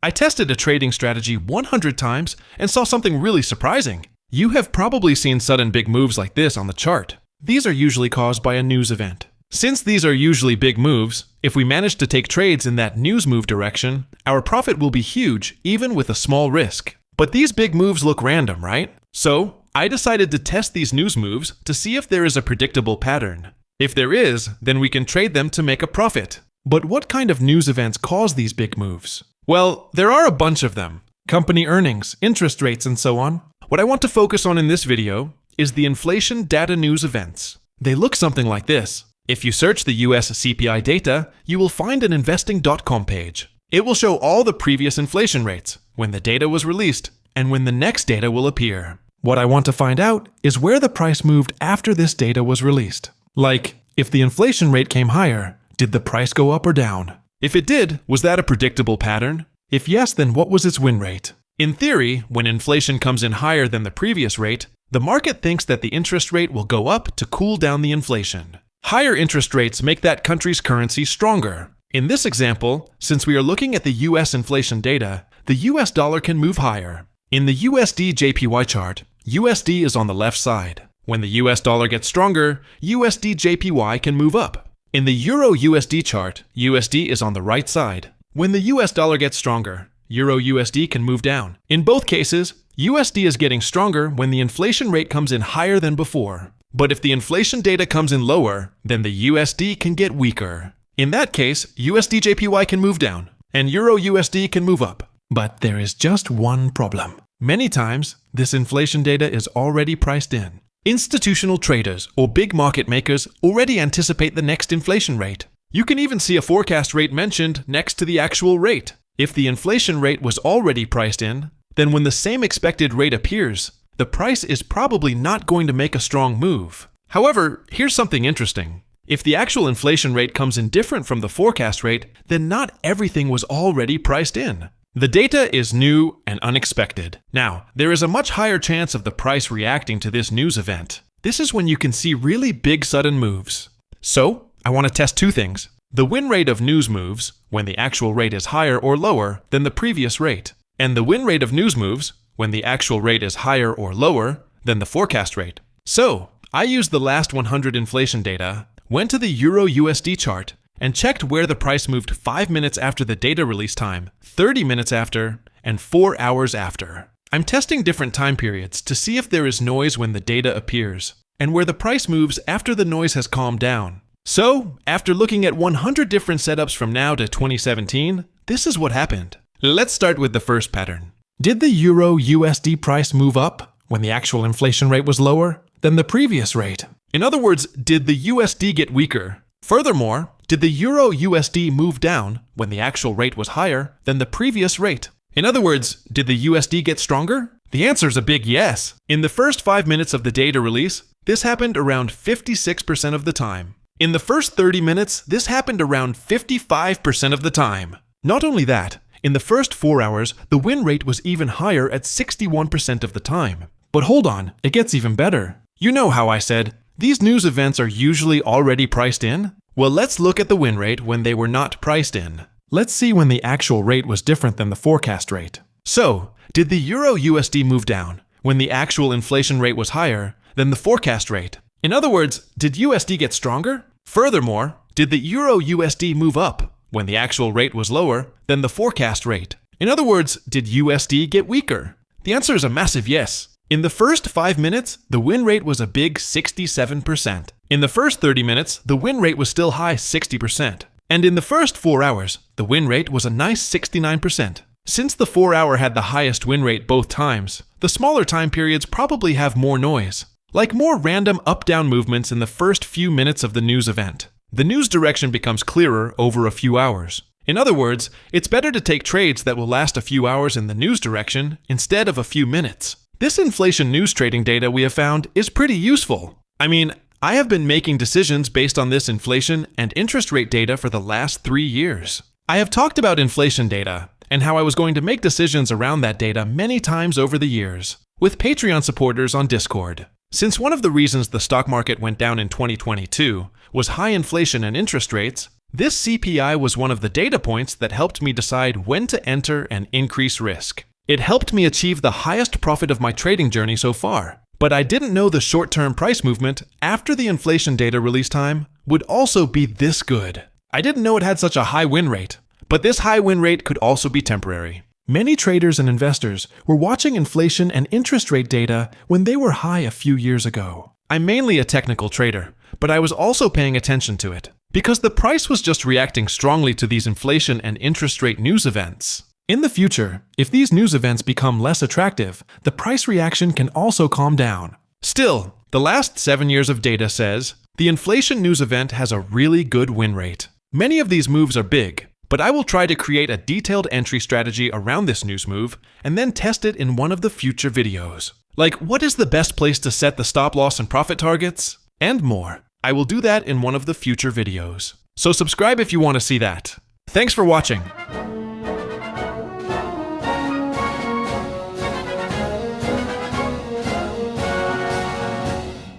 I tested a trading strategy 100 times and saw something really surprising. You have probably seen sudden big moves like this on the chart. These are usually caused by a news event. Since these are usually big moves, if we manage to take trades in that news move direction, our profit will be huge even with a small risk. But these big moves look random, right? So, I decided to test these news moves to see if there is a predictable pattern. If there is, then we can trade them to make a profit. But what kind of news events cause these big moves? Well, there are a bunch of them. Company earnings, interest rates, and so on. What I want to focus on in this video is the inflation data news events. They look something like this. If you search the US CPI data, you will find an investing.com page. It will show all the previous inflation rates, when the data was released, and when the next data will appear. What I want to find out is where the price moved after this data was released. Like, if the inflation rate came higher, did the price go up or down? If it did, was that a predictable pattern? If yes, then what was its win rate? In theory, when inflation comes in higher than the previous rate, the market thinks that the interest rate will go up to cool down the inflation. Higher interest rates make that country's currency stronger. In this example, since we are looking at the US inflation data, the US dollar can move higher. In the USD JPY chart, USD is on the left side. When the US dollar gets stronger, USD JPY can move up. In the Euro USD chart, USD is on the right side. When the US dollar gets stronger, Euro USD can move down. In both cases, USD is getting stronger when the inflation rate comes in higher than before. But if the inflation data comes in lower, then the USD can get weaker. In that case, USD JPY can move down, and Euro USD can move up. But there is just one problem. Many times, this inflation data is already priced in. Institutional traders or big market makers already anticipate the next inflation rate. You can even see a forecast rate mentioned next to the actual rate. If the inflation rate was already priced in, then when the same expected rate appears, the price is probably not going to make a strong move. However, here's something interesting. If the actual inflation rate comes in different from the forecast rate, then not everything was already priced in. The data is new and unexpected. Now, there is a much higher chance of the price reacting to this news event. This is when you can see really big sudden moves. So, I want to test two things. The win rate of news moves, when the actual rate is higher or lower than the previous rate. And the win rate of news moves, when the actual rate is higher or lower than the forecast rate. So, I used the last 100 inflation data, went to the Euro USD chart, and checked where the price moved 5 minutes after the data release time, 30 minutes after, and 4 hours after. I'm testing different time periods to see if there is noise when the data appears, and where the price moves after the noise has calmed down. So, after looking at 100 different setups from now to 2017, this is what happened. Let's start with the first pattern. Did the Euro USD price move up when the actual inflation rate was lower than the previous rate? In other words, did the USD get weaker? Furthermore, did the Euro USD move down when the actual rate was higher than the previous rate? In other words, did the USD get stronger? The answer is a big yes. In the first 5 minutes of the data release, this happened around 56% of the time. In the first 30 minutes, this happened around 55% of the time. Not only that, in the first 4 hours, the win rate was even higher at 61% of the time. But hold on, it gets even better. You know how I said, these news events are usually already priced in? Well, let's look at the win rate when they were not priced in. Let's see when the actual rate was different than the forecast rate. So, did the Euro USD move down when the actual inflation rate was higher than the forecast rate? In other words, did USD get stronger? Furthermore, did the Euro USD move up when the actual rate was lower than the forecast rate? In other words, did USD get weaker? The answer is a massive yes. In the first 5 minutes, the win rate was a big 67%. In the first 30 minutes, the win rate was still high 60%. And in the first 4 hours, the win rate was a nice 69%. Since the 4 hour had the highest win rate both times, the smaller time periods probably have more noise, like more random up-down movements in the first few minutes of the news event. The news direction becomes clearer over a few hours. In other words, it's better to take trades that will last a few hours in the news direction instead of a few minutes. This inflation news trading data we have found is pretty useful. I mean, I have been making decisions based on this inflation and interest rate data for the last 3 years. I have talked about inflation data and how I was going to make decisions around that data many times over the years, with Patreon supporters on Discord. Since one of the reasons the stock market went down in 2022 was high inflation and interest rates, This CPI was one of the data points that helped me decide when to enter and increase risk. It helped me achieve the highest profit of my trading journey so far. But I didn't know the short-term price movement after the inflation data release time would also be this good. I didn't know it had such a high win rate. But this high win rate could also be temporary. Many traders and investors were watching inflation and interest rate data when they were high a few years ago. I'm mainly a technical trader, but I was also paying attention to it, because the price was just reacting strongly to these inflation and interest rate news events. In the future, if these news events become less attractive, the price reaction can also calm down. Still, the last 7 years of data says the inflation news event has a really good win rate. Many of these moves are big, but I will try to create a detailed entry strategy around this news move and then test it in one of the future videos. Like, what is the best place to set the stop loss and profit targets? And more. I will do that in one of the future videos. So subscribe if you want to see that. Thanks for watching.